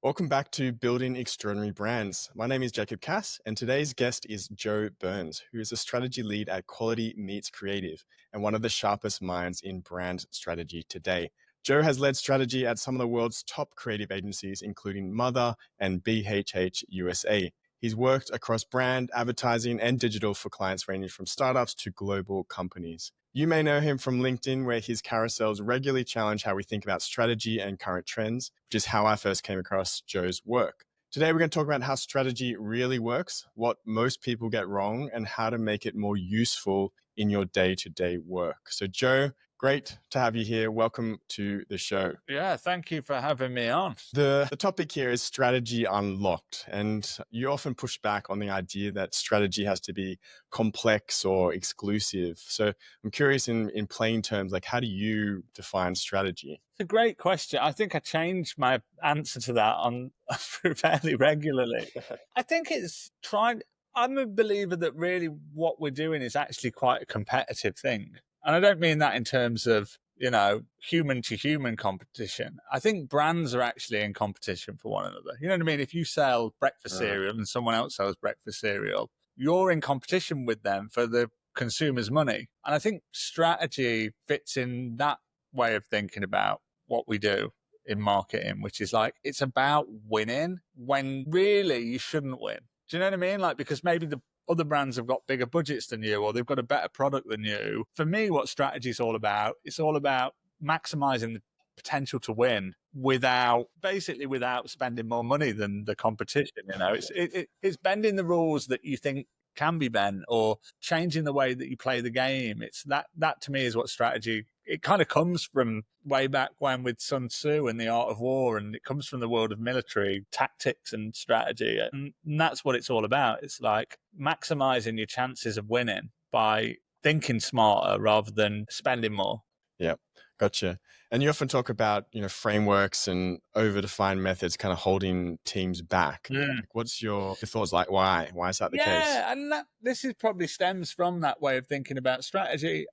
Welcome back to Building Extraordinary Brands. My name is Jacob Cass, and today's guest is Joe Burns, who is a strategy lead at Quality Meets Creative and one of the sharpest minds in brand strategy today. Joe has led strategy at some of the world's top creative agencies, including Mother and BHH USA. He's worked across brand, advertising, and digital for clients ranging from startups to global companies. You may know him from LinkedIn, where his carousels regularly challenge how we think about strategy and current trends, which is how I first came across Joe's work. Today, we're going to talk about how strategy really works, what most people get wrong, and how to make it more useful in your day-to-day work. So, Joe, great to have you here. Welcome to the show. Yeah, thank you for having me on. The topic here is strategy unlocked. And you often push back on the idea that strategy has to be complex or exclusive. So I'm curious in plain terms, like how do you define strategy? It's a great question. I think I change my answer to that on fairly regularly. I think I'm a believer that really what we're doing is actually quite a competitive thing. And I don't mean that in terms of, human to human competition. I think brands are actually in competition for one another. You know what I mean? If you sell breakfast cereal and someone else sells breakfast cereal, you're in competition with them for the consumer's money. And I think strategy fits in that way of thinking about what we do in marketing, which is like, it's about winning when really you shouldn't win. Do you know what I mean? Like, because maybe the other brands have got bigger budgets than you, or they've got a better product than you. For me, what strategy is all about, it's all about maximizing the potential to win without spending more money than the competition. It's bending the rules that you think can be bent, or changing the way that you play the game. It's that to me is what strategy, it kind of comes from way back when with Sun Tzu and the art of war, and it comes from the world of military tactics and strategy, and that's what it's all about. It's like maximizing your chances of winning by thinking smarter rather than spending more. Yeah, gotcha. And you often talk about, frameworks and over-defined methods kind of holding teams back. Like, what's your thoughts? Like, why? Why is that the case? Yeah, and this is probably stems from that way of thinking about strategy.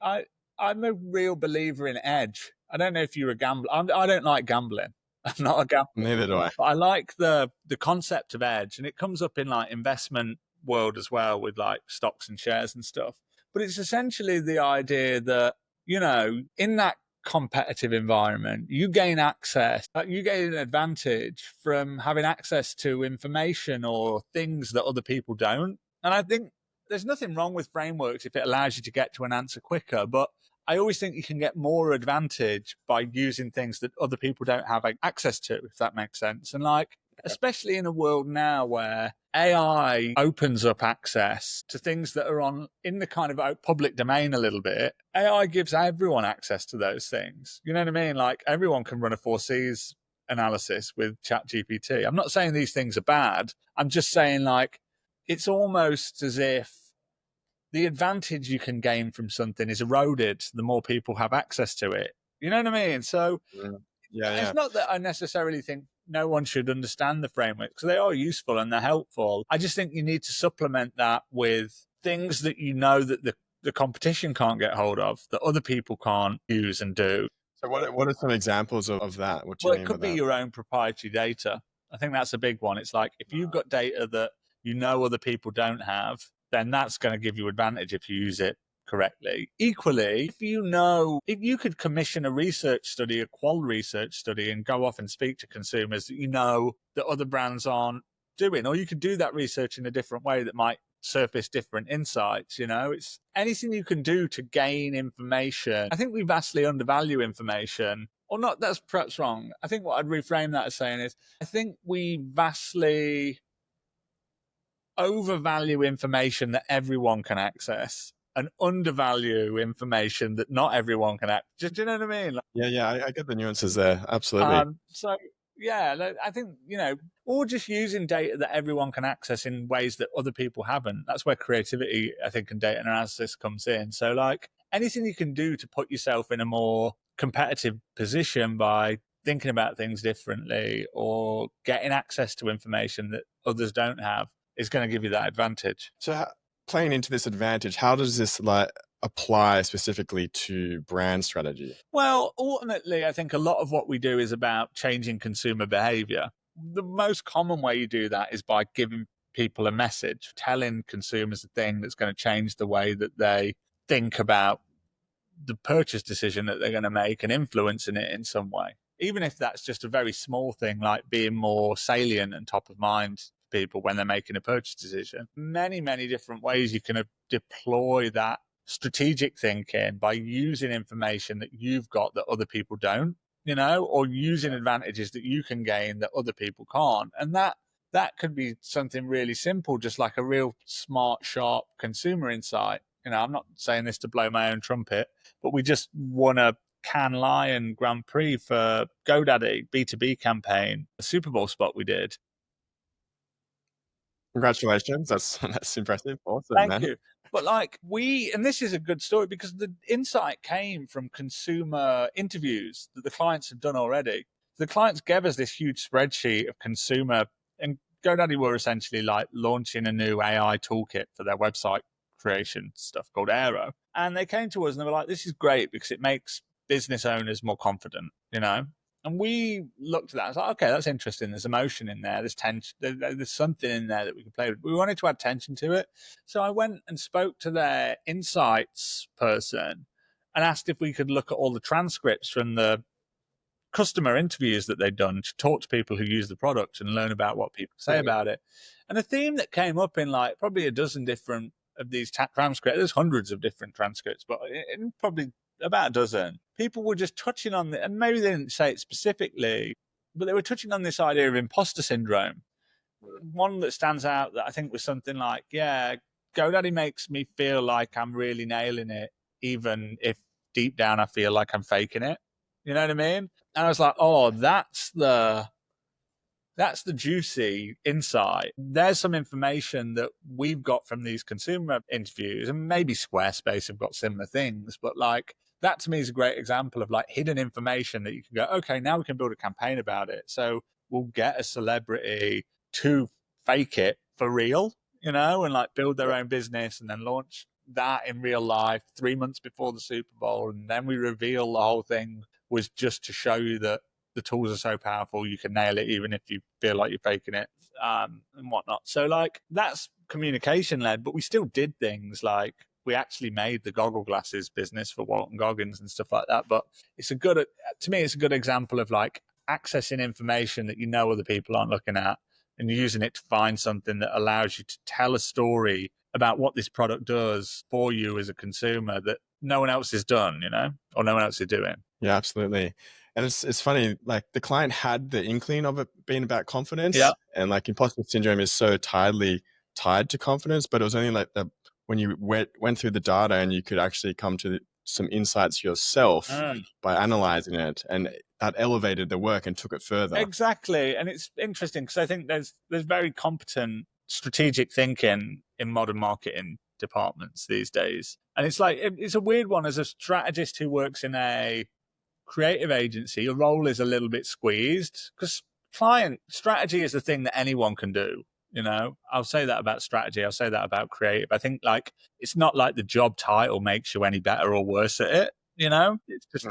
I'm a real believer in edge. I don't know if you're a gambler. I don't like gambling. I'm not a gambler. Neither do I. But I like the concept of edge, and it comes up in like investment world as well with like stocks and shares and stuff. But it's essentially the idea that, in that competitive environment, you gain access, you gain an advantage from having access to information or things that other people don't. And I think there's nothing wrong with frameworks if it allows you to get to an answer quicker, but I always think you can get more advantage by using things that other people don't have access to, if that makes sense. And like, especially in a world now where AI opens up access to things that are in the kind of public domain a little bit. AI gives everyone access to those things. You know what I mean? Like, everyone can run a 4Cs analysis with ChatGPT. I'm not saying these things are bad. I'm just saying, like, it's almost as if the advantage you can gain from something is eroded the more people have access to it. You know what I mean? So it's not that I necessarily think no one should understand the framework, because they are useful and they're helpful. I just think you need to supplement that with things that that the competition can't get hold of, that other people can't use and do. So what are some examples of that? What do you mean by that? It could be your own proprietary data. I think that's a big one. It's like, if you've got data that other people don't have, then that's going to give you advantage if you use it correctly. Equally, if you could commission a research study, a qual research study, and go off and speak to consumers that that other brands aren't doing, or you could do that research in a different way that might surface different insights. It's anything you can do to gain information. I think we vastly undervalue information. Or not, that's perhaps wrong. I think what I'd reframe that as saying is, I think we vastly overvalue information that everyone can access and undervalue information that not everyone can access. Do you know what I mean? I get the nuances there. Absolutely. I think, or just using data that everyone can access in ways that other people haven't. That's where creativity, I think, and data analysis comes in. So like, anything you can do to put yourself in a more competitive position by thinking about things differently or getting access to information that others don't have is going to give you that advantage. So playing into this advantage, how does this apply specifically to brand strategy? Well, ultimately, I think a lot of what we do is about changing consumer behavior. The most common way you do that is by giving people a message, telling consumers a thing that's going to change the way that they think about the purchase decision that they're going to make and influencing it in some way. Even if that's just a very small thing, like being more salient and top of mind to people when they're making a purchase decision. Many, many different ways you can deploy that strategic thinking by using information that you've got that other people don't, or using advantages that you can gain that other people can't. And that could be something really simple, just like a real smart, sharp consumer insight. I'm not saying this to blow my own trumpet, but we just won a Cannes Lion Grand Prix for GoDaddy B2B campaign, a Super Bowl spot we did. Congratulations. That's impressive. Awesome, Thank man. you. But and this is a good story because the insight came from consumer interviews that the clients had done already. The clients gave us this huge spreadsheet of consumer, and GoDaddy were essentially like launching a new AI toolkit for their website creation stuff called Aero. And they came to us and they were like, this is great because it makes business owners more confident, And we looked at that and was like, okay, that's interesting. There's emotion in there. There's tension. There's something in there that we can play with. We wanted to add tension to it. So I went and spoke to their insights person and asked if we could look at all the transcripts from the customer interviews that they'd done to talk to people who use the product and learn about what people say about it. And a theme that came up in like probably a dozen different of these transcripts, there's hundreds of different transcripts, but in probably about a dozen, people were just touching on it, and maybe they didn't say it specifically, but they were touching on this idea of imposter syndrome. One that stands out that I think was something like, yeah, GoDaddy makes me feel like I'm really nailing it, even if deep down I feel like I'm faking it. You know what I mean? And I was like, oh, that's the juicy insight. There's some information that we've got from these consumer interviews, and maybe Squarespace have got similar things, but like that to me is a great example of like hidden information that you can go, okay, now we can build a campaign about it. So we'll get a celebrity to fake it for real, and like build their own business and then launch that in real life 3 months before the Super Bowl. And then we reveal the whole thing was just to show you that the tools are so powerful you can nail it even if you feel like you're faking it, and whatnot. So like that's communication led, but we still did things like we actually made the goggle glasses business for Walton Goggins and stuff like that. But to me it's a good example of like accessing information that other people aren't looking at and using it to find something that allows you to tell a story about what this product does for you as a consumer that no one else has done, or no one else is doing. Yeah, absolutely. And it's funny, like the client had the inkling of it being about confidence, Yeah. and like imposter syndrome is so tightly tied to confidence, but it was only like when you went through the data and you could actually come to some insights yourself by analyzing it, and that elevated the work and took it further. Exactly. And it's interesting because I think there's very competent strategic thinking in modern marketing departments these days. And it's like, it's a weird one as a strategist who works in a creative agency. Your role is a little bit squeezed because client strategy is the thing that anyone can do. I'll say that about strategy. I'll say that about creative. I think like it's not like the job title makes you any better or worse at it. It's just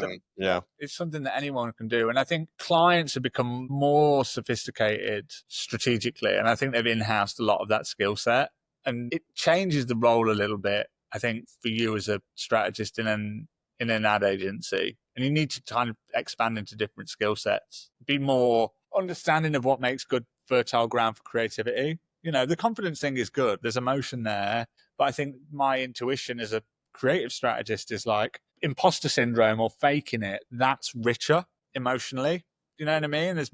it's something that anyone can do. And I think clients have become more sophisticated strategically, and I think they've in-housed a lot of that skill set, and it changes the role a little bit. I think for you as a strategist in an ad agency, and you need to kind of expand into different skill sets, be more understanding of what makes good fertile ground for creativity. The confidence thing is good. There's emotion there, but I think my intuition as a creative strategist is like imposter syndrome or faking it. That's richer emotionally. You know what I mean? There's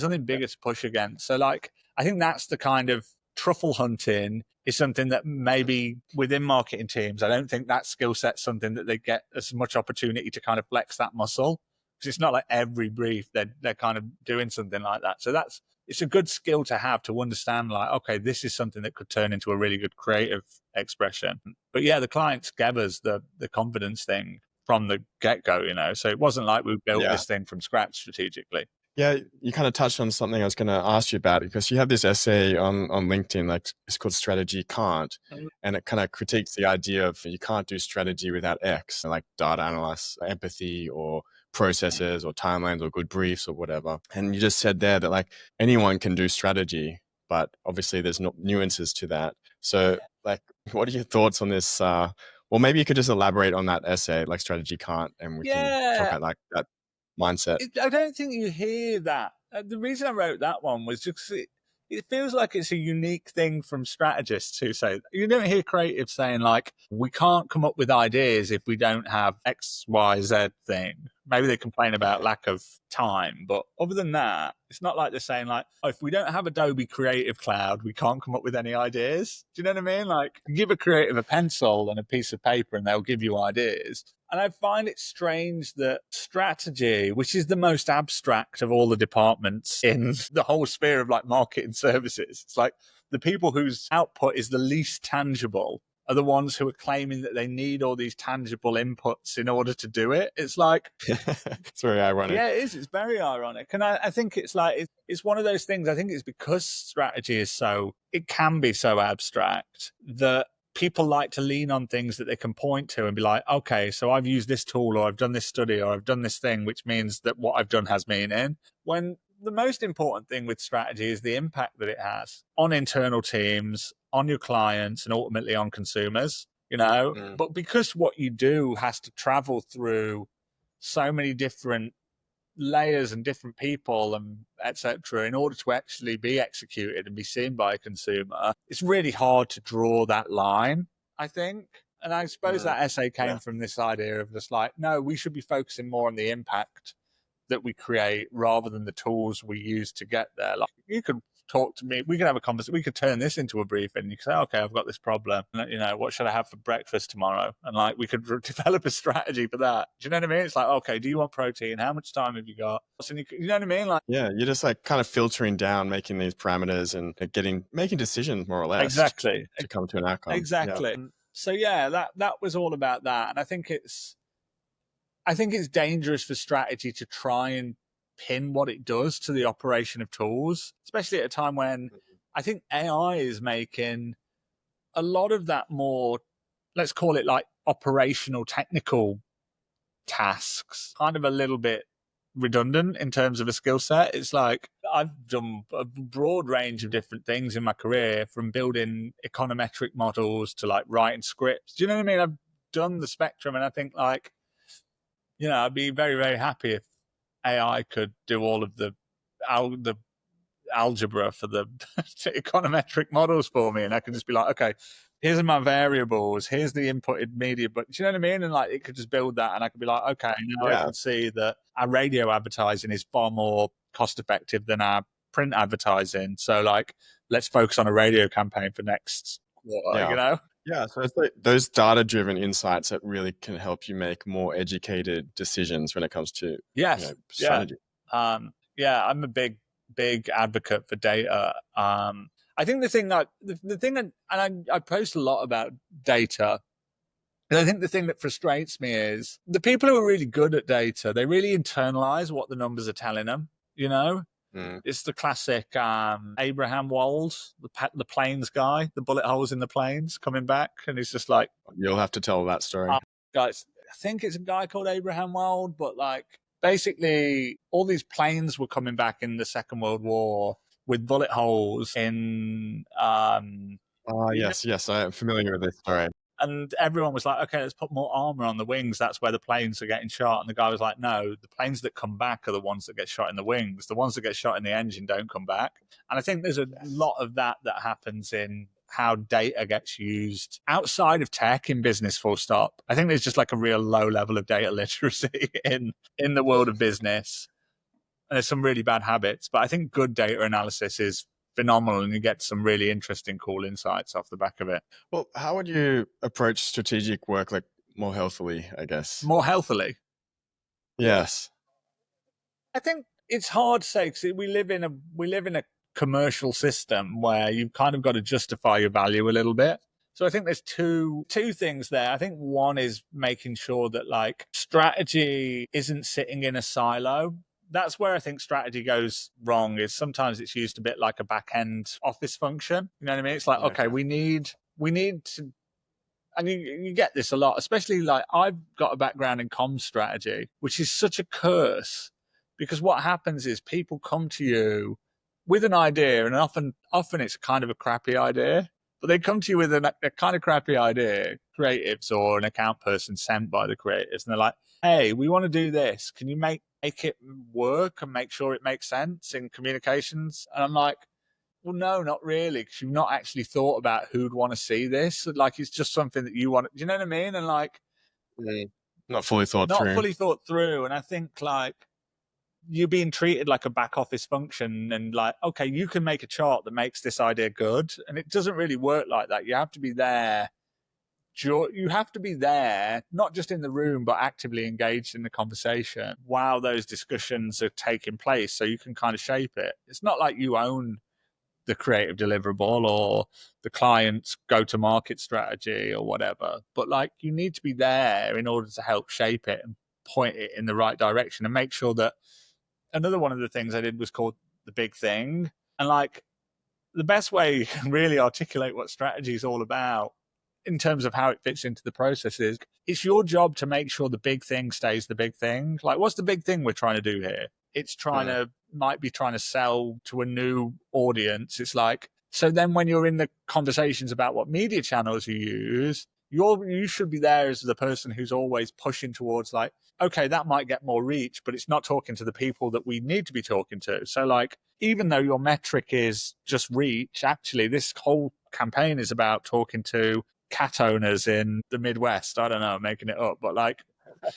something bigger to push against. So like, I think that's the kind of truffle hunting is something that maybe within marketing teams, I don't think that skill set's something that they get as much opportunity to kind of flex that muscle. Because it's not like every brief they're kind of doing something like that. So it's a good skill to have to understand like, okay, this is something that could turn into a really good creative expression. But yeah, the clients gave us the confidence thing from the get-go, so it wasn't like we built this thing from scratch strategically. Yeah, you kind of touched on something I was going to ask you about, because you have this essay on LinkedIn, like it's called Strategy Can't, and it kind of critiques the idea of you can't do strategy without X, like data analysis, empathy, or processes or timelines or good briefs or whatever. And you just said there that like anyone can do strategy, but obviously there's no nuances to that. So like, what are your thoughts on this? Well, maybe you could just elaborate on that essay, like strategy can't, and we can talk Yeah, about like that mindset. I don't think you hear that. The reason I wrote that one was just it feels like it's a unique thing from strategists who say you don't hear creatives saying like we can't come up with ideas if we don't have X, Y, Z thing. Maybe they complain about lack of time, but other than that, it's not like they're saying like, oh, if we don't have Adobe Creative Cloud, we can't come up with any ideas. Do you know what I mean? Like, give a creative a pencil and a piece of paper, and they'll give you ideas. And I find it strange that strategy, which is the most abstract of all the departments in the whole sphere of like marketing services, it's like the people whose output is the least tangible are the ones who are claiming that they need all these tangible inputs in order to do it. It's like, It's very ironic. yeah, it is. It's very ironic. And I think it's like, it's one of those things. I think it's because strategy is so, it can be so abstract that people like to lean on things that they can point to and be like, okay, so I've used this tool or I've done this study or I've done this thing, which means that what I've done has meaning. When the most important thing with strategy is the impact that it has on internal teams, on your clients, and ultimately on consumers, you know? But because what you do has to travel through so many different layers and different people and etc. in order to actually be executed and be seen by a consumer, it's really hard to draw that line, I think. And I suppose that essay came from this idea of just like, no, we should be focusing more on the impact that we create rather than the tools we use to get there. Like, you could talk to me, we could have a conversation, we could turn this into a briefing. You could say, okay, I've got this problem, you know, what should I have for breakfast tomorrow? And like, we could develop a strategy for that. Do you know what I mean? It's like, okay, do you want protein? How much time have you got? You know what I mean? Like, yeah, you're just like kind of filtering down, making these parameters and making decisions more or less exactly, to come to an outcome. exactly. Yeah. So yeah, that was all about that. And I think it's dangerous for strategy to try and pin what it does to the operation of tools, especially at a time when I think AI is making a lot of that more, let's call it like operational technical tasks, kind of a little bit redundant in terms of a skill set. It's like I've done a broad range of different things in my career, from building econometric models to like writing scripts. Do you know what I mean? I've done the spectrum, and I think like, you know, I'd be very, very happy if AI could do all of the algebra for the econometric models for me, and I can just be like, okay, here's my variables, here's the inputted media, but do you know what I mean? And like, it could just build that, and I could be like, okay, now I can see that our radio advertising is far more cost effective than our print advertising. So like, let's focus on a radio campaign for next quarter, you know? Yeah, so it's like those data-driven insights that really can help you make more educated decisions when it comes to strategy. Yeah, I'm a big advocate for data. I think the thing that the thing that, and I post a lot about data. And I think the thing that frustrates me is the people who are really good at data, they really internalize what the numbers are telling them, you know? It's the classic Abraham Walls, the planes guy, the bullet holes in the planes coming back. And he's just like, you'll have to tell that story. Guys, I think it's a guy called Abraham Wald, but like, basically all these planes were coming back in the Second World War with bullet holes in yes, I am familiar with this story. and everyone was like, okay, let's put more armor on the wings. That's where the planes are getting shot. And the guy was like, no, the planes that come back are the ones that get shot in the wings. The ones that get shot in the engine don't come back. And I think there's a lot of that happens in how data gets used outside of tech in business, full stop. I think there's just like a real low level of data literacy in the world of business. And there's some really bad habits, but I think good data analysis is phenomenal, and you get some really interesting, cool insights off the back of it. Well, how would you approach strategic work like more healthily, I guess? More healthily? Yes. I think it's hard to say because we live in a commercial system where you've kind of got to justify your value a little bit. So I think there's two things there. I think one is making sure that like strategy isn't sitting in a silo. That's where I think strategy goes wrong, is sometimes it's used a bit like a back end office function. You know what I mean? It's like, okay, we need to and you get this a lot, especially like I've got a background in comms strategy, which is such a curse because what happens is people come to you with an idea, and often it's kind of a crappy idea, but they come to you with a kind of crappy idea, creatives or an account person sent by the creatives, and they're like, "Hey, we want to do this. Can you make it work and make sure it makes sense in communications?" And I'm like, well, no, not really, because you've not actually thought about who'd want to see this. Like, it's just something that you want. Do you know what I mean? And like, Not fully thought not through. fully thought through. And I think like you're being treated like a back office function, and like, okay, you can make a chart that makes this idea good, and it doesn't really work like that. You have to be there. You have to be there, not just in the room, but actively engaged in the conversation while those discussions are taking place, so you can kind of shape it. It's not like you own the creative deliverable or the client's go-to-market strategy or whatever, but like you need to be there in order to help shape it and point it in the right direction and make sure that. Another one of the things I did was called the big thing, and like the best way you can really articulate what strategy is all about in terms of how it fits into the process is it's your job to make sure the big thing stays the big thing. Like, what's the big thing we're trying to do here? It's might be trying to sell to a new audience. It's like, so then when you're in the conversations about what media channels you use, you should be there as the person who's always pushing towards like, okay, that might get more reach, but it's not talking to the people that we need to be talking to. So like, even though your metric is just reach, actually this whole campaign is about talking to cat owners in the Midwest. I don't know, I'm making it up, but like,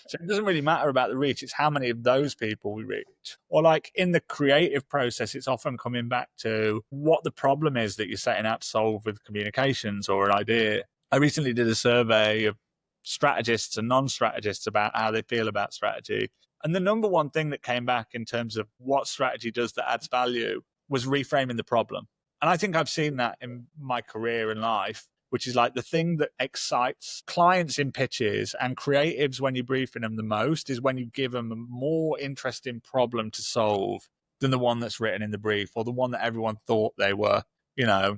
so it doesn't really matter about the reach. It's how many of those people we reach. Or like in the creative process, it's often coming back to what the problem is that you're setting out to solve with communications or an idea. I recently did a survey of strategists and non-strategists about how they feel about strategy. And the number one thing that came back in terms of what strategy does that adds value was reframing the problem. And I think I've seen that in my career and life, which is like the thing that excites clients in pitches and creatives when you're briefing them the most is when you give them a more interesting problem to solve than the one that's written in the brief or the one that everyone thought they were, you know.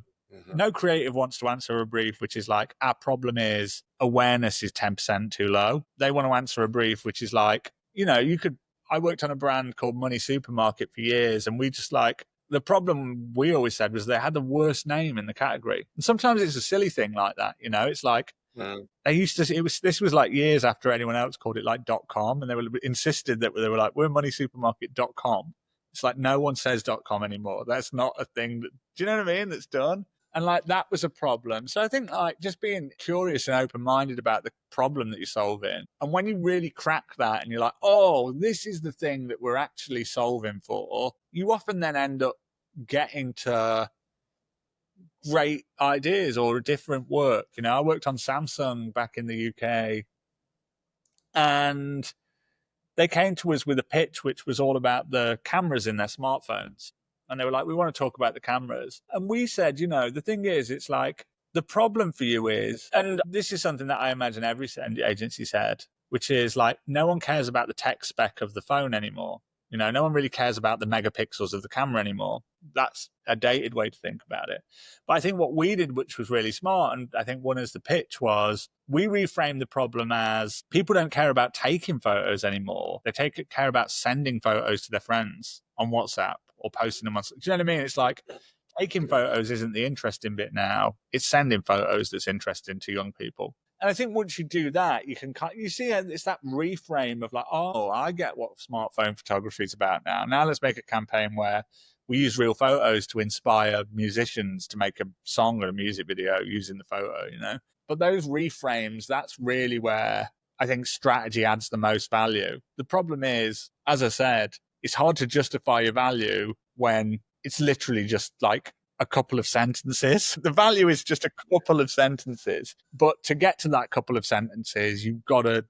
No creative wants to answer a brief which is like, our problem is awareness is 10% too low. They want to answer a brief which is like, you know, I worked on a brand called Money Supermarket for years, and we just like, the problem we always said was they had the worst name in the category. And sometimes it's a silly thing like that, you know, it's like, they used to, this was like years after anyone else called it like .com, and they were insisted that they were like, we're moneysupermarket.com. It's like, no one says .com anymore. That's not a thing that, do you know what I mean? That's done. And like, that was a problem. So I think like just being curious and open-minded about the problem that you're solving. And when you really crack that and you're like, oh, this is the thing that we're actually solving for, you often then end up getting to great ideas or different work. You know, I worked on Samsung back in the UK, and they came to us with a pitch which was all about the cameras in their smartphones. And they were like, we want to talk about the cameras. And we said, you know, the thing is, it's like, the problem for you is, and this is something that I imagine every agency said, which is like, no one cares about the tech spec of the phone anymore. You know, no one really cares about the megapixels of the camera anymore. That's a dated way to think about it. But I think what we did, which was really smart, and I think one is the pitch, was we reframed the problem as people don't care about taking photos anymore. They care about sending photos to their friends on WhatsApp or posting them on. Do you know what I mean? It's like, taking photos isn't the interesting bit now. It's sending photos that's interesting to young people. And I think once you do that, you see it's that reframe of like, oh, I get what smartphone photography is about now. Now let's make a campaign where we use real photos to inspire musicians to make a song or a music video using the photo, you know? But those reframes, that's really where I think strategy adds the most value. The problem is, as I said, it's hard to justify your value when it's literally just like a couple of sentences. The value is just a couple of sentences. But to get to that couple of sentences, you've got to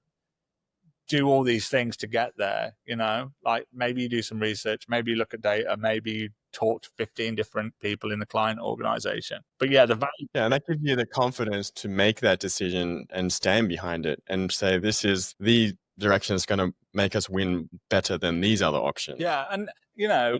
do all these things to get there, you know? Like maybe you do some research, maybe you look at data, maybe you talk to 15 different people in the client organization. But yeah, the value. Yeah, and that gives you the confidence to make that decision and stand behind it and say, this is the direction that's going to make us win better than these other options. Yeah, and you know,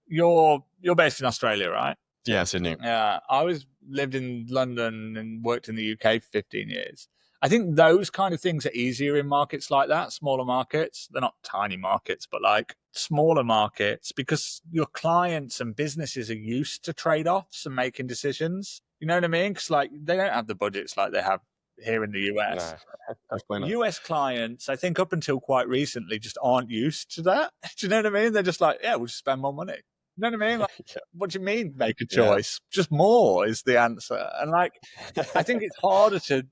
you're based in Australia, right? Yeah, Sydney. Yeah, I was lived in London and worked in the UK for 15 years. I think those kind of things are easier in markets like that, smaller markets. They're not tiny markets, but like smaller markets, because your clients and businesses are used to trade-offs and making decisions. You know what I mean? Because like they don't have the budgets like they have here in the US. No, definitely not. US clients, I think up until quite recently, just aren't used to that. Do you know what I mean? They're just like, yeah, we'll just spend more money. You know what I mean? Like, what do you mean make a Yeah. choice? Just more is the answer. And like, I think it's harder to,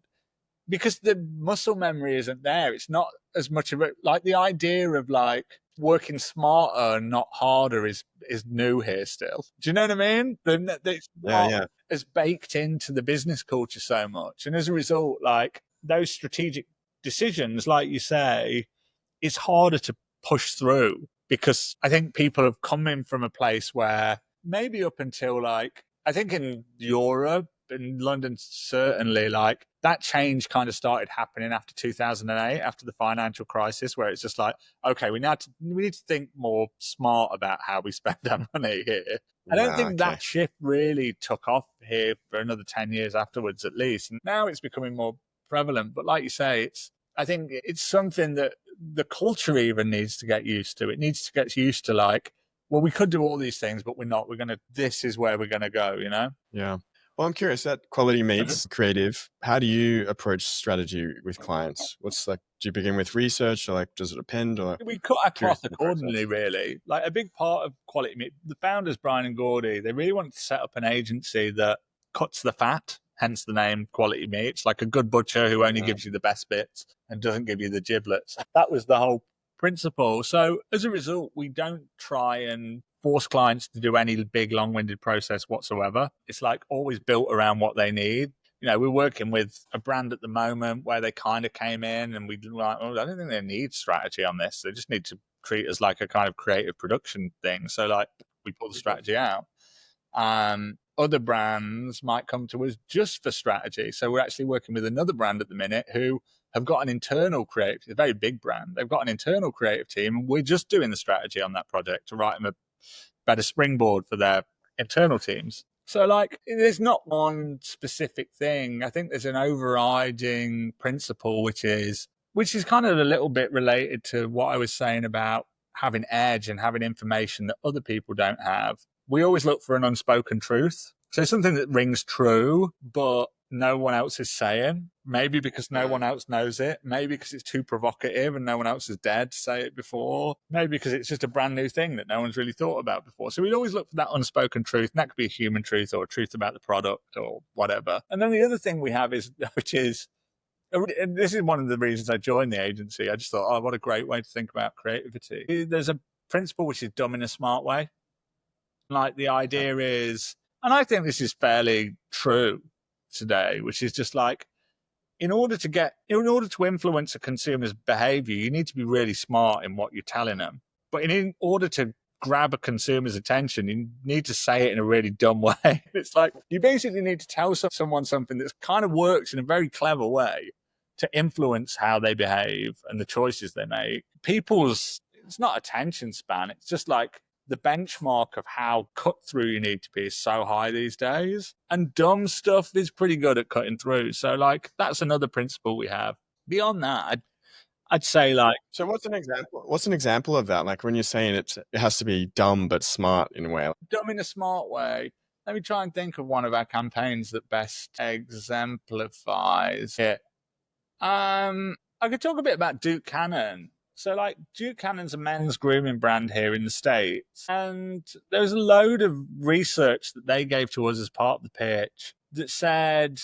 because the muscle memory isn't there. It's not as much of it. Like the idea of like working smarter and not harder is new here still. Do you know what I mean? It's Yeah, not yeah. as baked into the business culture so much. And as a result, like those strategic decisions, like you say, it's harder to push through, because I think people have come in from a place where maybe up until like, I think in Europe, in London, certainly, like that change kind of started happening after 2008, after the financial crisis, where it's just like, okay, we need to think more smart about how we spend our money here. I don't think Okay. that shift really took off here for another 10 years afterwards, at least. And now it's becoming more prevalent. But like you say, I think it's something that the culture even needs to get used to. It needs to get used to like, well, we could do all these things, but we're not. This is where we're going to go, you know? Yeah. Well, I'm curious that quality meets creative. How do you approach strategy with clients? What's like, do you begin with research, or like, does it depend, or We cut our curious cloth of the process? accordingly, really. Like a big part of Quality Meat, the founders, Brian and Gordy, they really wanted to set up an agency that cuts the fat, hence the name Quality Meat. It's like a good butcher who only gives you the best bits and doesn't give you the giblets. That was the whole principle. So as a result, we don't try and force clients to do any big long-winded process whatsoever. It's like always built around what they need. You know, we're working with a brand at the moment where they kind of came in and we like, oh, I don't think they need strategy on this. They just need to treat us like a kind of creative production thing. So like we put the strategy out. Other brands might come to us just for strategy. So we're actually working with another brand at the minute who have got an internal creative, a very big brand. They've got an internal creative team, and we're just doing the strategy on that project to write them a better springboard for their internal teams. So, like, there's not one specific thing. I think there's an overriding principle, which is kind of a little bit related to what I was saying about having edge and having information that other people don't have. We always look for an unspoken truth. So something that rings true, but no one else is saying. Maybe because no one else knows it. Maybe because it's too provocative and no one else has dared to say it before. Maybe because it's just a brand new thing that no one's really thought about before. So we'd always look for that unspoken truth. And that could be a human truth or a truth about the product or whatever. And then the other thing we have is, which is, and this is one of the reasons I joined the agency. I just thought, oh, what a great way to think about creativity. There's a principle which is done in a smart way. Like the idea is, and I think this is fairly true today, which is just like, in order to influence a consumer's behavior, you need to be really smart in what you're telling them. But in order to grab a consumer's attention, you need to say it in a really dumb way. It's like you basically need to tell someone something that kind of works in a very clever way to influence how they behave and the choices they make. It's not attention span. It's just like the benchmark of how cut through you need to be is so high these days. And dumb stuff is pretty good at cutting through. So, like, that's another principle we have. Beyond that, I'd say, like, So what's an example? What's an example of that? Like when you're saying it has to be dumb but smart in a way. dumb in a smart way. Let me try and think of one of our campaigns that best exemplifies it. I could talk a bit about Duke Cannon. So, like, Duke Cannon's a men's grooming brand here in the States. And there was a load of research that they gave to us as part of the pitch that said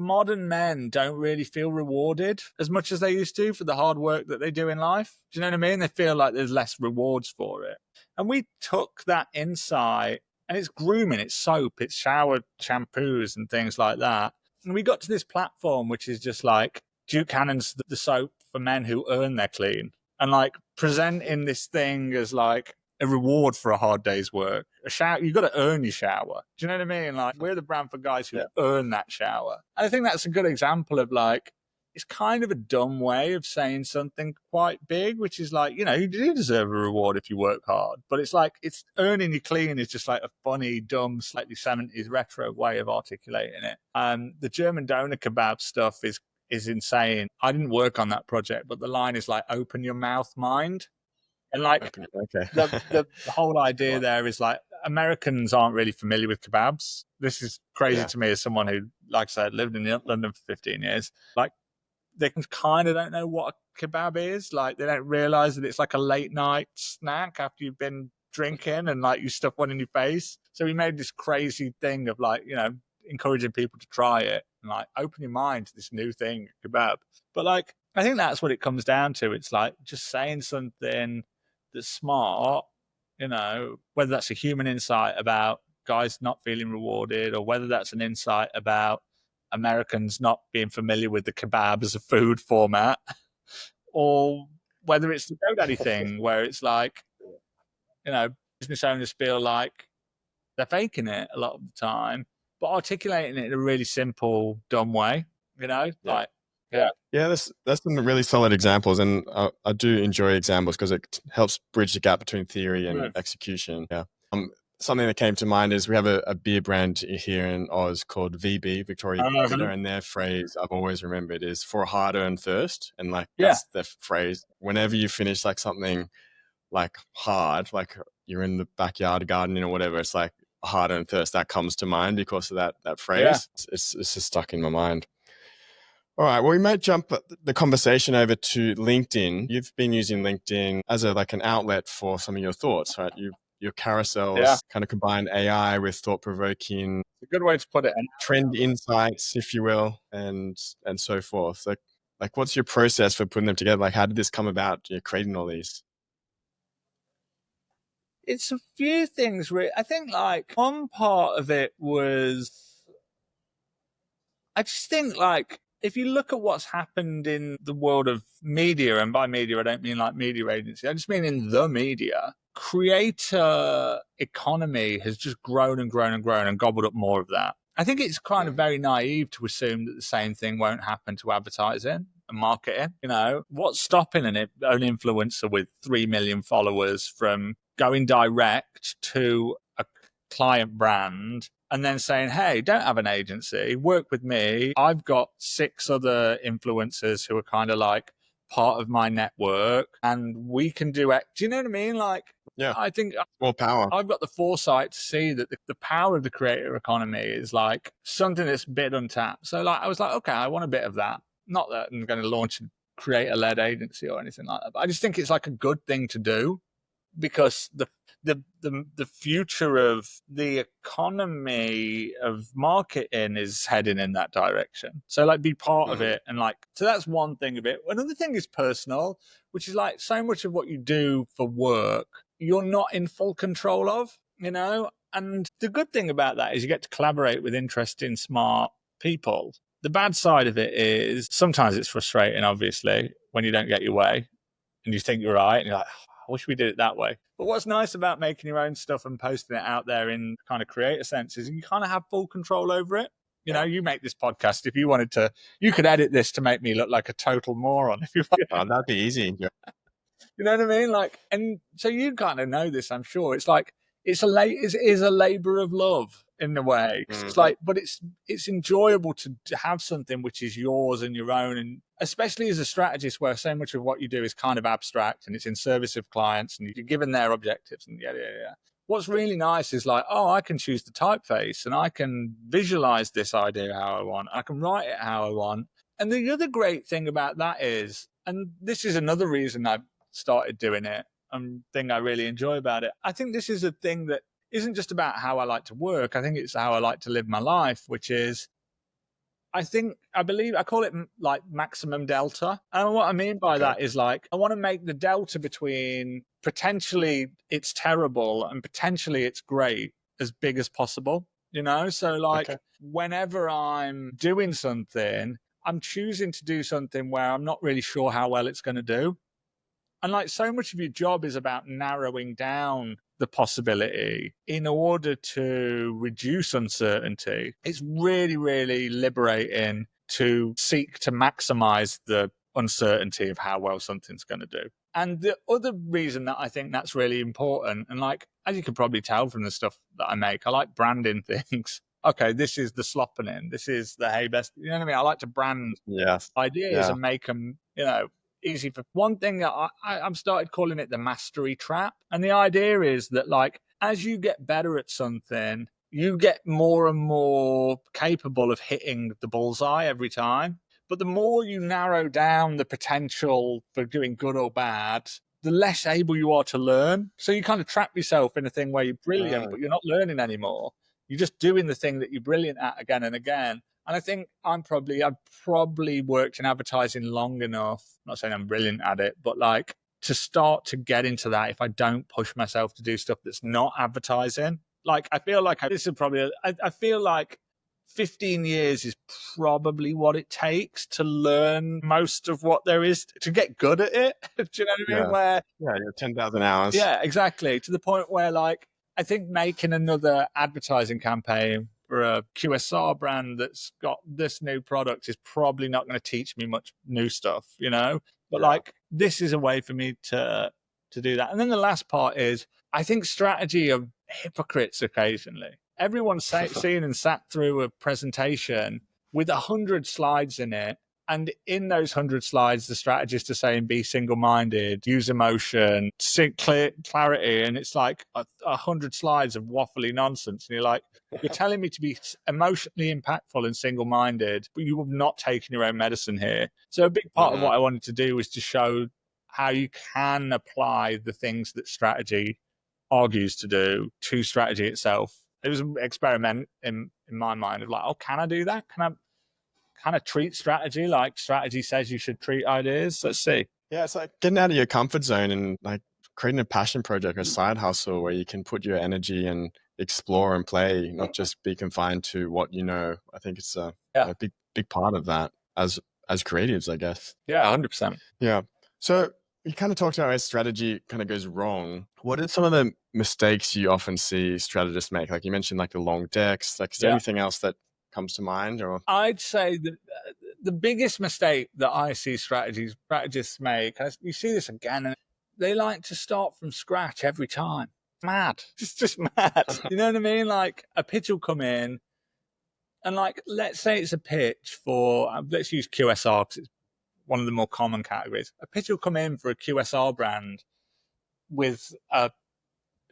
modern men don't really feel rewarded as much as they used to for the hard work that they do in life. Do you know what I mean? They feel like there's less rewards for it. And we took that insight, and it's grooming, it's soap, it's shower shampoos and things like that. And we got to this platform, which is just like Duke Cannon's the soap for men who earn their clean. And like presenting this thing as like a reward for a hard day's work. A shower, you've got to earn your shower. Do you know what I mean? Like we're the brand for guys who earn that shower. And I think that's a good example of like, it's kind of a dumb way of saying something quite big, which is like, you do deserve a reward if you work hard. But it's like, it's earning you clean is just like a funny, dumb, slightly 70s retro way of articulating it. The German doner kebab stuff is insane. I didn't work on that project, but the line is like, open your mouth, mind. And like Okay. the whole idea there is like, Americans aren't really familiar with kebabs. This is crazy to me as someone who, like I said, lived in London for 15 years. Like, they kind of don't know what a kebab is. Like, they don't realize that it's like a late night snack after you've been drinking and like you stuff one in your face. So we made this crazy thing of like, encouraging people to try it and like open your mind to this new thing, kebab. But like, I think that's what it comes down to. It's like just saying something that's smart, whether that's a human insight about guys not feeling rewarded, or whether that's an insight about Americans not being familiar with the kebab as a food format, or whether it's the GoDaddy thing where it's like, business owners feel like they're faking it a lot of the time, but articulating it in a really simple, dumb way, like, yeah. Yeah, that's some really solid examples, and I do enjoy examples because it helps bridge the gap between theory and execution. Yeah. Something that came to mind is we have a beer brand here in Oz called VB, Victoria Bitter, and their phrase I've always remembered is "for a hard-earned thirst," and like that's the phrase. Whenever you finish like something like hard, like you're in the backyard gardening or whatever, it's like hard-earned thirst that comes to mind because of that phrase. It's just stuck in my mind. All right. Well, we might jump the conversation over to LinkedIn. You've been using LinkedIn as an outlet for some of your thoughts, right? Your carousels kind of combine AI with thought-provoking, a good way to put it, trend insights, if you will, and so forth. Like, what's your process for putting them together? Like, how did this come about? You're creating all these. It's a few things. I think like one part of it was, I just think like, if you look at what's happened in the world of media, and by media, I don't mean like media agency, I just mean in the media, creator economy has just grown and grown and grown and gobbled up more of that. I think it's kind of very naive to assume that the same thing won't happen to advertising and marketing. What's stopping an influencer with 3 million followers from going direct to a client brand and then saying, hey, don't have an agency, work with me. I've got 6 other influencers who are kind of like part of my network and we can do it. Do you know what I mean? Like, I think more power. I've got the foresight to see that the power of the creator economy is like something that's a bit untapped. So like, I was like, okay, I want a bit of that. Not that I'm going to launch a creator-led agency or anything like that, but I just think it's like a good thing to do, because the future of the economy of marketing is heading in that direction. So like, be part of it. And like, so that's one thing of it. Another thing is personal, which is like, so much of what you do for work, you're not in full control of, and the good thing about that is you get to collaborate with interesting, smart people. The bad side of it is sometimes it's frustrating, obviously, when you don't get your way and you think you're right and you're like, I wish we did it that way. But what's nice about making your own stuff and posting it out there in kind of creator sense is you kind of have full control over it. You make this podcast. If you wanted to, you could edit this to make me look like a total moron. If you want. Oh, that'd be easy. You know what I mean? Like, and so you kind of know this, I'm sure. It's like, it is a labor of love in a way. It's like, but it's enjoyable to have something which is yours and your own. And especially as a strategist, where so much of what you do is kind of abstract and it's in service of clients and you're given their objectives and yeah. What's really nice is like, oh, I can choose the typeface and I can visualize this idea how I want. I can write it how I want. And the other great thing about that is, and this is another reason I started doing it and thing I really enjoy about it, I think this is a thing that isn't just about how I like to work. I think it's how I like to live my life, which is, I call it like maximum delta. And what I mean by that is like, I want to make the delta between potentially it's terrible and potentially it's great as big as possible, So like, whenever I'm doing something, I'm choosing to do something where I'm not really sure how well it's going to do. And like, so much of your job is about narrowing down the possibility in order to reduce uncertainty. It's really, really liberating to seek to maximize the uncertainty of how well something's going to do. And the other reason that I think that's really important, and like, as you can probably tell from the stuff that I make, I like branding things. Okay, this is the slopping, this is the hey best. You know what I mean? I like to brand Yes. ideas Yeah. and make them, easy for one thing. I've started calling it the mastery trap. And the idea is that, like, as you get better at something, you get more and more capable of hitting the bullseye every time. But the more you narrow down the potential for doing good or bad, the less able you are to learn. So you kind of trap yourself in a thing where you're brilliant, but you're not learning anymore. You're just doing the thing that you're brilliant at again and again. And I think I've probably worked in advertising long enough. I'm not saying I'm brilliant at it, but like to start to get into that if I don't push myself to do stuff that's not advertising. Like I feel like this is probably I feel like 15 years is probably what it takes to learn most of what there is to get good at it. Do you know what I mean? Yeah. Where Yeah. 10,000 hours. yeah, exactly. To the point where, like, I think making another advertising campaign for a QSR brand that's got this new product is probably not going to teach me much new stuff, But Yeah. like, this is a way for me to do that. And then the last part is, I think strategy are hypocrites occasionally. Everyone's seen and sat through a presentation with 100 slides in it, and in those 100 slides, the strategists are saying be single-minded, use emotion, clarity. And it's like 100 slides of waffly nonsense. And you're like, you're telling me to be emotionally impactful and single-minded, but you have not taken your own medicine here. So a big part of what I wanted to do was to show how you can apply the things that strategy argues to do to strategy itself. It was an experiment in my mind of like, oh, can I do that? Can I kind of treat strategy like strategy says you should treat ideas? Let's see. Yeah, it's like getting out of your comfort zone and like creating a passion project or side hustle where you can put your energy and explore and play, not just be confined to what you know. I think it's a big part of that as creatives, I guess. Yeah, 100%. Yeah. So you kind of talked about how strategy kind of goes wrong. What are some of the mistakes you often see strategists make? Like you mentioned, like the long decks. Like, is there anything else that comes to mind? Or I'd say that the biggest mistake that I see strategists make, you see this again, and they like to start from scratch every time. Mad. It's just mad. You know what I mean? Like a pitch will come in, and like, let's say it's a pitch for, let's use QSR because it's one of the more common categories. A pitch will come in for a QSR brand with I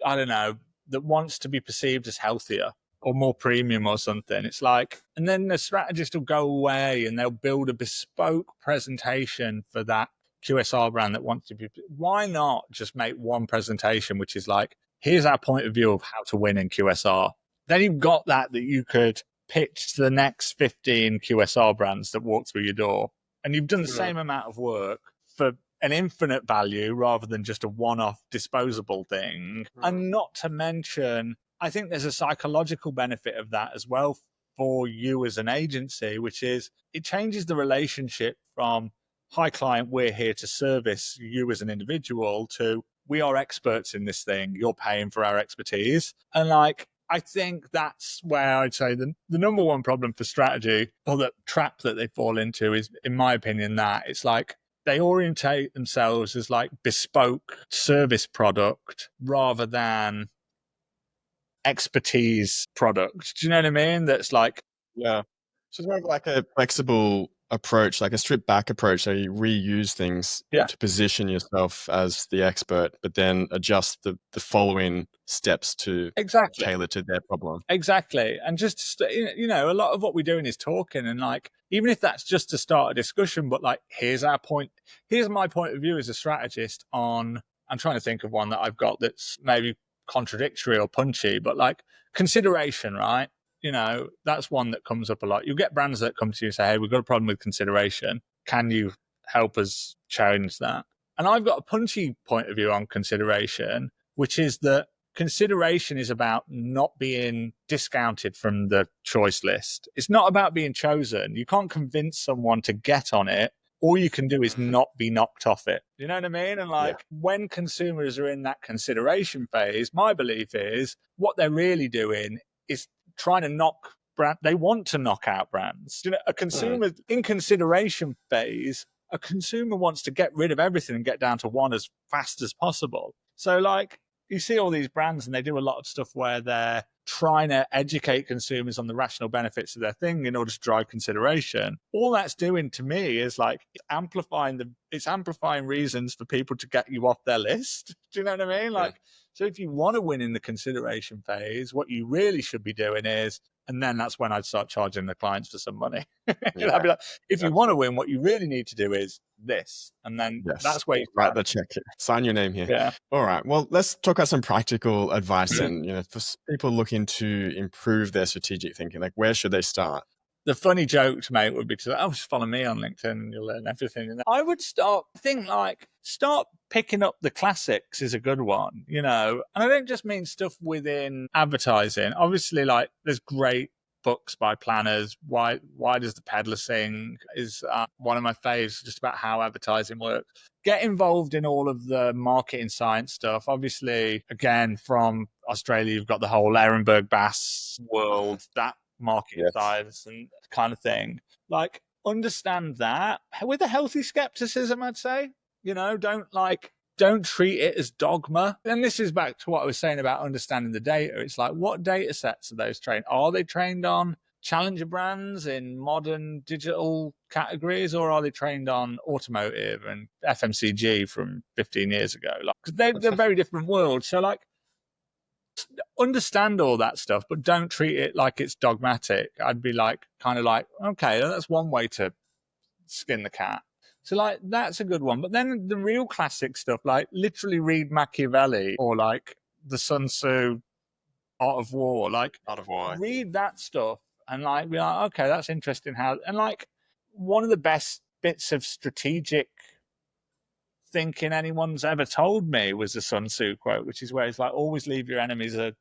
don't know, that wants to be perceived as healthier or more premium or something. It's like, and then the strategist will go away and they'll build a bespoke presentation for that QSR brand that wants to be. Why not just make one presentation, which is like, here's our point of view of how to win in QSR. Then you've got that you could pitch to the next 15 QSR brands that walk through your door. And you've done the same amount of work for an infinite value rather than just a one-off disposable thing. And not to mention, I think there's a psychological benefit of that as well for you as an agency, which is it changes the relationship from, hi client, we're here to service you as an individual, to we are experts in this thing, you're paying for our expertise. And like, I think that's where I'd say the number one problem for strategy, or the trap that they fall into, is, in my opinion, that it's like they orientate themselves as like bespoke service product rather than expertise product. Do you know what I mean? That's like, yeah, so it's more of like a flexible approach, like a stripped back approach. So you reuse things to position yourself as the expert, but then adjust the following steps to tailor to their problem. Exactly. And just, a lot of what we're doing is talking, and like, even if that's just to start a discussion, but like, here's my point of view as a strategist on, I'm trying to think of one that I've got that's maybe contradictory or punchy, but like consideration, right? That's one that comes up a lot. You'll get brands that come to you and say, hey, we've got a problem with consideration. Can you help us change that? And I've got a punchy point of view on consideration, which is that consideration is about not being discounted from the choice list. It's not about being chosen. You can't convince someone to get on it. All you can do is not be knocked off it. You know what I mean? And like, when consumers are in that consideration phase, my belief is what they're really doing is trying to knock brand, they want to knock out brands. You know, a consumer in consideration phase, a consumer wants to get rid of everything and get down to one as fast as possible. So like you see all these brands and they do a lot of stuff where they're trying to educate consumers on the rational benefits of their thing in order to drive consideration. All that's doing to me is like it's amplifying reasons for people to get you off their list. Do you know what I mean? Like, so if you want to win in the consideration phase, what you really should be doing is, and then that's when I'd start charging the clients for some money. Yeah. I'd be like, if you want to win, what you really need to do is this. And then that's where you write the check. Sign your name here. Yeah. All right. Well, let's talk about some practical advice then. You know, for people looking to improve their strategic thinking, like where should they start? The funny joke to make would be to, oh, just follow me on LinkedIn and you'll learn everything. And I would start picking up the classics is a good one, you know. And I don't just mean stuff within advertising. Obviously, like there's great books by planners. Why does the peddler sing is one of my faves, just about how advertising works. Get involved in all of the marketing science stuff. Obviously, again, from Australia, you've got the whole Ehrenberg Bass world, that marketing science and kind of thing. Like, understand that with a healthy skepticism, I'd say. You know, don't treat it as dogma. And this is back to what I was saying about understanding the data. It's like, what data sets are those trained? Are they trained on challenger brands in modern digital categories, or are they trained on automotive and FMCG from 15 years ago? Like, 'cause they're very different worlds. So like, understand all that stuff, but don't treat it like it's dogmatic. I'd be like, kind of like, okay, that's one way to skin the cat. So like, that's a good one. But then the real classic stuff, like literally read Machiavelli or like the Sun Tzu Art of War, like read that stuff and like be like, okay, that's interesting how, and like one of the best bits of strategic thinking anyone's ever told me was the Sun Tzu quote, which is where it's like, always leave your enemies a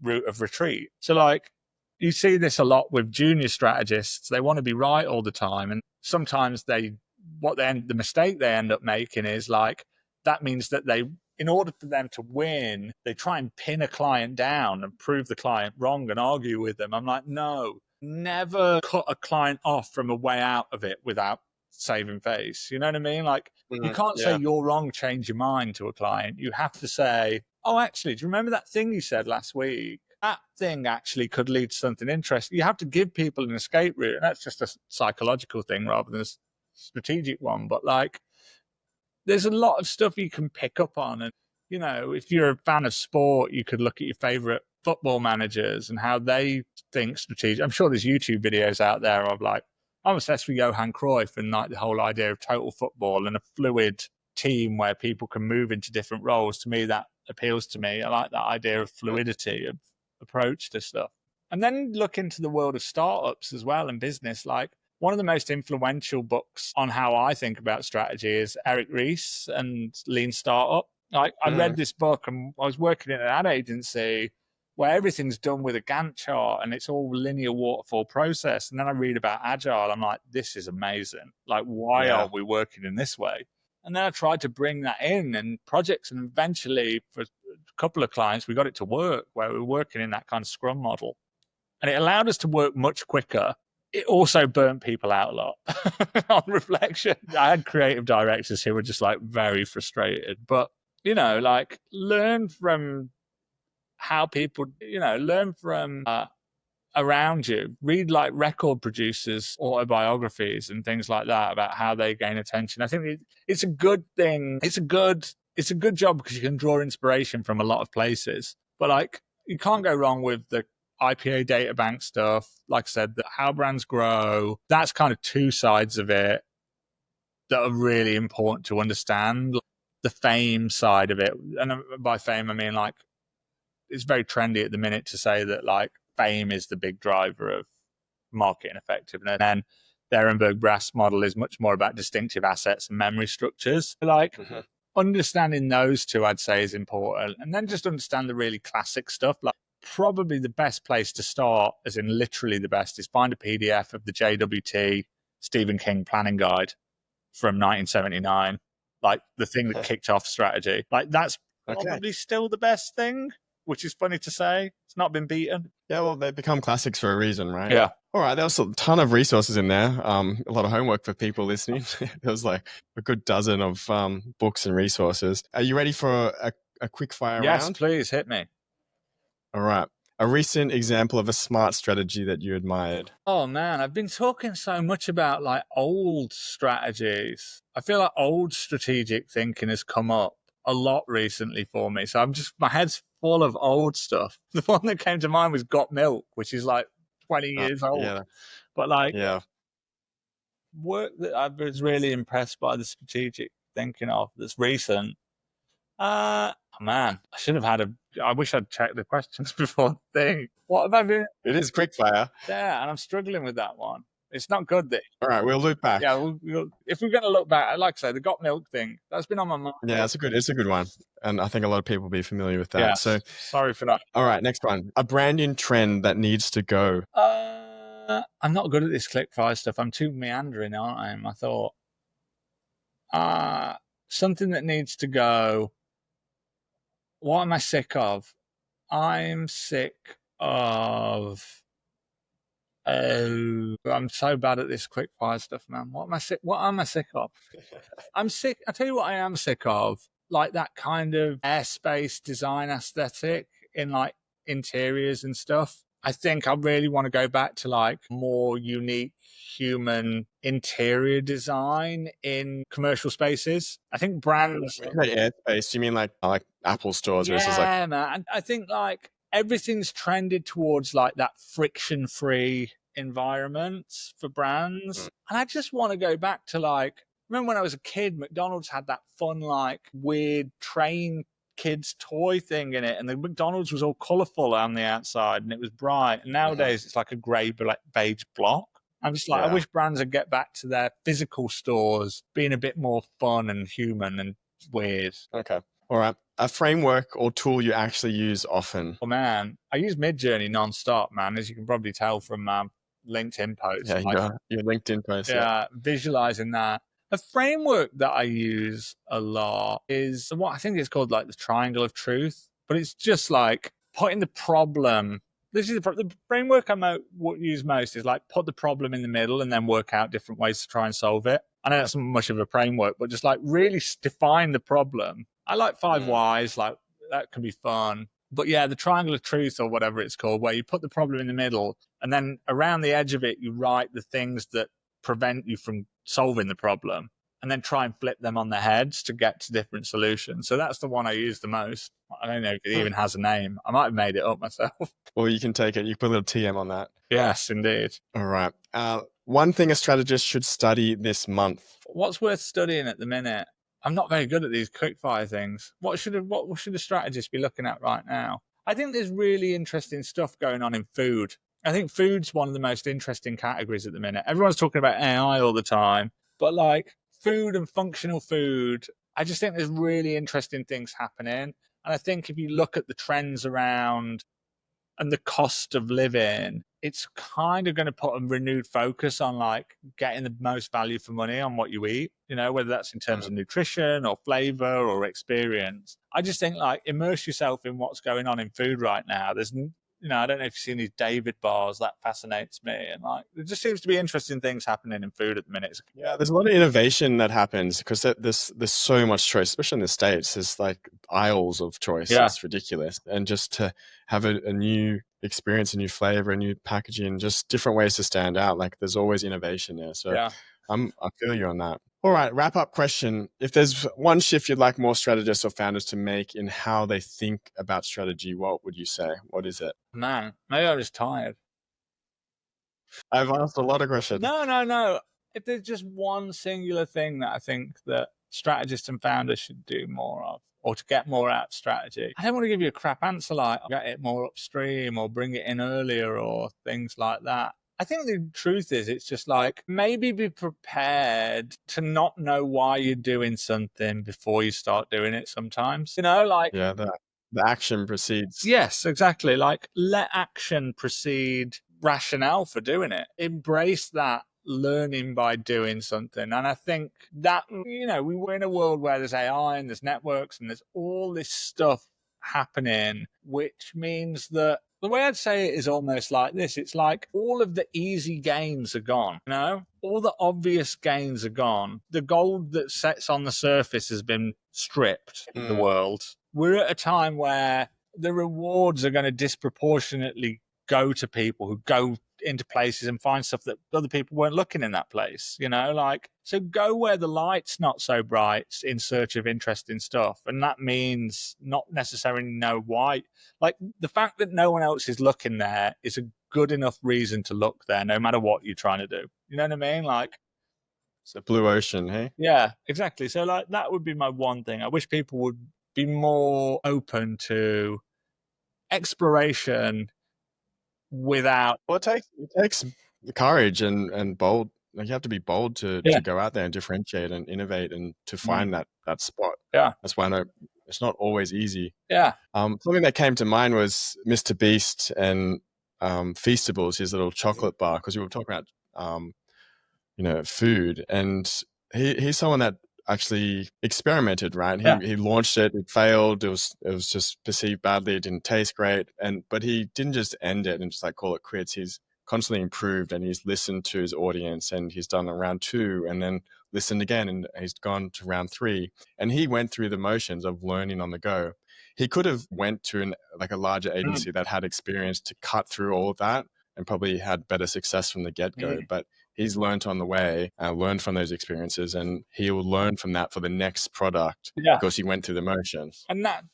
route of retreat. So like, you see this a lot with junior strategists. They want to be right all the time. And sometimes the mistake they end up making is like, that means that in order for them to win, they try and pin a client down and prove the client wrong and argue with them. I'm like, no, never cut a client off from a way out of it without saving face. You know what I mean? Like, you can't say you're wrong, change your mind to a client. You have to say, oh, actually, do you remember that thing you said last week? That thing actually could lead to something interesting. You have to give people an escape route. And that's just a psychological thing rather than a strategic one. But like, there's a lot of stuff you can pick up on. And, you know, if you're a fan of sport, you could look at your favorite football managers and how they think strategic. I'm sure there's YouTube videos out there of like, I'm obsessed with Johan Cruyff and like the whole idea of total football and a fluid team where people can move into different roles. To me, that appeals to me. I like that idea of fluidity of approach to stuff. And then look into the world of startups as well and business. Like, one of the most influential books on how I think about strategy is Eric Ries and Lean Startup. Like, I read this book and I was working in an ad agency where everything's done with a Gantt chart and it's all linear waterfall process. And then I read about Agile. I'm like, this is amazing. Like, why are we working in this way? And then I tried to bring that in projects, and eventually for a couple of clients, we got it to work where we were working in that kind of Scrum model. And it allowed us to work much quicker. It also burnt people out a lot on reflection. I had creative directors who were just like very frustrated. But, you know, like, learn from how people, you know, learn from around you. Read like record producers' autobiographies and things like that about how they gain attention. I think it's a good thing. It's a good job because you can draw inspiration from a lot of places. But like, you can't go wrong with the IPA data bank stuff. Like I said, how brands grow. That's kind of two sides of it that are really important to understand. The fame side of it, and by fame I mean like, it's very trendy at the minute to say that like fame is the big driver of marketing effectiveness. And the Ehrenberg Bass model is much more about distinctive assets and memory structures. Like, understanding those two, I'd say, is important. And then just understand the really classic stuff. Like, probably the best place to start, as in literally the best, is find a PDF of the JWT Stephen King planning guide from 1979. Like, the thing that kicked off strategy. Like, that's probably still the best thing. which is funny to say. It's not been beaten. Yeah, well, they become classics for a reason, right? Yeah. All right, there was a ton of resources in there. A lot of homework for people listening. There was like a good dozen of books and resources. Are you ready for a quick fire Yes, round? please hit me. All right. A recent example of a smart strategy that you admired. Oh man, I've been talking so much about like old strategies. I feel like old strategic thinking has come up a lot recently for me. So my head's full of old stuff. The one that came to mind was Got Milk, which is like 20 years old. Yeah, But like yeah. work that I was really impressed by the strategic thinking of that's recent. Man, I should have had I wish I'd checked the questions before the thing. What have I been? It is quick fire. Yeah, and I'm struggling with that one. It's not good. All right, we'll loop back. Yeah, if we're going to look back, like I say, the Got Milk thing, that's been on my mind. Yeah, it's a good one. And I think a lot of people will be familiar with that. Yeah, So, sorry for that. all right, next one. A brand new trend that needs to go. I'm not good at this click fire stuff. I'm too meandering, aren't I? I thought. Something that needs to go. What am I sick of? I'm sick of. Oh, I'm so bad at this quick fire stuff, man. What am I sick of? I'm sick. I tell you what I am sick of, like that kind of airspace design aesthetic in like interiors and stuff. I think I really want to go back to like more unique human interior design in commercial spaces. I think brands. When you say airspace, do you mean like Apple stores versus like? Yeah, man. I think like everything's trended towards like that friction-free environment for brands. And I just want to go back to like, remember when I was a kid, McDonald's had that fun, like weird train kids toy thing in it, and the McDonald's was all colourful on the outside and it was bright. And nowadays it's like a grey beige block. I'm just like, I wish brands would get back to their physical stores being a bit more fun and human and weird. Okay. All right. A framework or tool you actually use often. Oh man, I use Midjourney nonstop, man, as you can probably tell from my LinkedIn posts. Yeah, your LinkedIn post. Yeah, visualizing that. A framework that I use a lot is what I think it's called like the triangle of truth, but it's just like putting the problem. This is the framework I use most is like put the problem in the middle and then work out different ways to try and solve it. I know that's not much of a framework, but just like really define the problem. I like 5 whys, like that can be fun. But yeah, the triangle of truth or whatever it's called, where you put the problem in the middle and then around the edge of it, you write the things that prevent you from solving the problem and then try and flip them on their heads to get to different solutions. So that's the one I use the most. I don't know if it even has a name. I might have made it up myself. Well, you can take it. You put a little TM on that. Yes, indeed. All right. One thing a strategist should study this month. What's worth studying at the minute? I'm not very good at these quickfire things. What should a strategist be looking at right now? I think there's really interesting stuff going on in food. I think food's one of the most interesting categories at the minute. Everyone's talking about AI all the time, but like food and functional food, I just think there's really interesting things happening. And I think if you look at the trends around and the cost of living, it's kind of going to put a renewed focus on like getting the most value for money on what you eat, whether that's in terms of nutrition or flavor or experience. I just think like immerse yourself in what's going on in food right now. There's, I don't know if you've seen these David bars, that fascinates me. And like, there just seems to be interesting things happening in food at the minute. Yeah, there's a lot of innovation that happens because there's so much choice, especially in the States. There's like aisles of choice. Yeah. It's ridiculous. And just to have a new experience, a new flavor, a new packaging, just different ways to stand out. Like there's always innovation there. So Yeah. I feel you on that. All right, wrap up question. If there's one shift you'd like more strategists or founders to make in how they think about strategy, what would you say? What is it? Man, maybe I'm just tired. I've asked a lot of questions. No. If there's just one singular thing that I think that strategists and founders should do more of, or to get more out of strategy, I don't want to give you a crap answer like get it more upstream or bring it in earlier or things like that. I think the truth is it's just like maybe be prepared to not know why you're doing something before you start doing it sometimes. Yeah, the action precedes. Yes, exactly. Like let action precede rationale for doing it. Embrace that learning by doing something. And I think that, we were in a world where there's AI and there's networks and there's all this stuff happening, which means that the way I'd say it is almost like this. It's like all of the easy gains are gone, you know? All the obvious gains are gone. The gold that sits on the surface has been stripped in the world. We're at a time where the rewards are going to disproportionately go to people who go into places and find stuff that other people weren't looking in that place, you know, like, so go where the light's not so bright in search of interesting stuff. And that means not necessarily know why. Like, the fact that no one else is looking there is a good enough reason to look there, no matter what you're trying to do. You know what I mean? Like, it's a blue ocean, hey? yeah, exactly. So like that would be my one thing. I wish people would be more open to exploration without. Well, it takes courage and bold. Like, you have to be bold to Yeah. go out there and differentiate and innovate and to find that spot. Yeah. That's why I know it's not always easy. Yeah. Something that came to mind was Mr. Beast and Feastables, his little chocolate bar, because we were talking about food, and he's someone that actually experimented, right? He launched it, it failed, it was just perceived badly, it didn't taste great, but he didn't just end it and just like call it quits. He's constantly improved, and he's listened to his audience, and he's done a round 2 and then listened again, and he's gone to round 3, and he went through the motions of learning on the go. He could have went to a larger agency that had experience to cut through all of that and probably had better success from the get-go, but he's learned on the way, learned from those experiences, and he will learn from that for the next product because he went through the motions. And that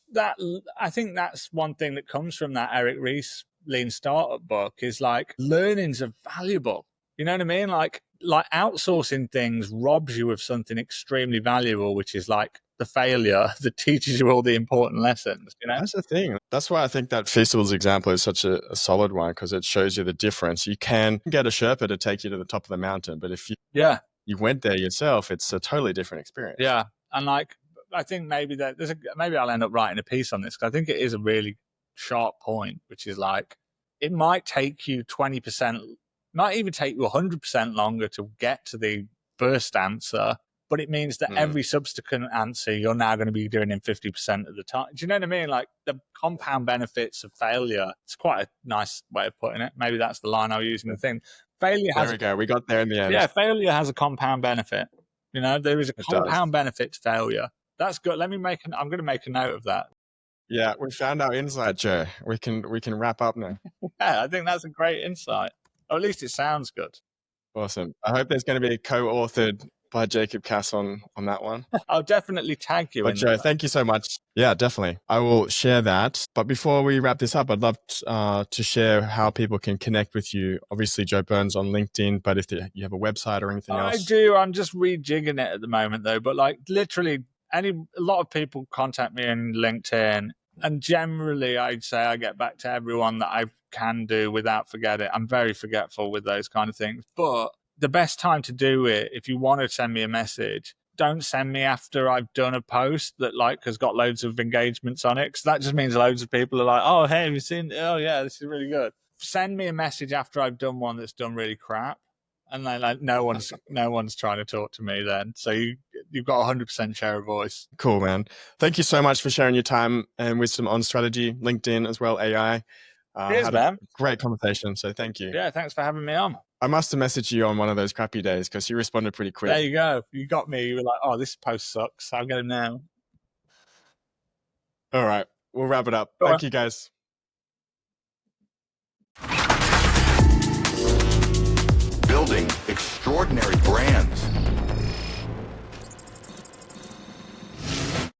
I think that's one thing that comes from that Eric Ries Lean Startup book is like learnings are valuable. You know what I mean? Like outsourcing things robs you of something extremely valuable, which is like the failure that teaches you all the important lessons, you know? That's the thing. That's why I think that Feastables example is such a solid one, because it shows you the difference. You can get a Sherpa to take you to the top of the mountain, but if you went there yourself, it's a totally different experience. Yeah. And like, I think maybe maybe I'll end up writing a piece on this, because I think it is a really sharp point, which is like, it might take you 20%, might even take you 100% longer to get to the first answer, but it means that every subsequent answer you're now going to be doing in 50% of the time. Do you know what I mean? Like, the compound benefits of failure. It's quite a nice way of putting it. Maybe that's the line I'll use in the thing. Failure has. There we go. We got there in the end. Yeah, failure has a compound benefit. You know, there is a compound benefit to failure. That's good. I'm going to make a note of that. Yeah, we found our insight, Joe. We can wrap up now. Yeah, I think that's a great insight. Or at least it sounds good. Awesome. I hope there's going to be co-authored by Jacob Cass on that one. I'll definitely tag you. But Joe, thank you so much. Yeah, definitely. I will share that. But before we wrap this up, I'd love to share how people can connect with you. Obviously, Joe Burns on LinkedIn, but if you have a website or anything else. I do. I'm just rejigging it at the moment, though. But like, literally, a lot of people contact me on LinkedIn, and generally, I'd say I get back to everyone that I can do without forgetting. I'm very forgetful with those kind of things. But the best time to do it, if you want to send me a message, don't send me after I've done a post that like has got loads of engagements on it, because that just means loads of people are like, oh, hey, have you seen? Oh, yeah, this is really good. Send me a message after I've done one that's done really crap, and then like no one's trying to talk to me then. So you've got 100% share of voice. Cool, man. Thank you so much for sharing your time and wisdom on strategy, LinkedIn as well, AI. Cheers, man. Great conversation. So thank you. Yeah, thanks for having me on. I must have messaged you on one of those crappy days because you responded pretty quick. There you go. You got me. You were like, oh, this post sucks. I'll get him now. All right. We'll wrap it up. Thank you, guys. Building extraordinary brands.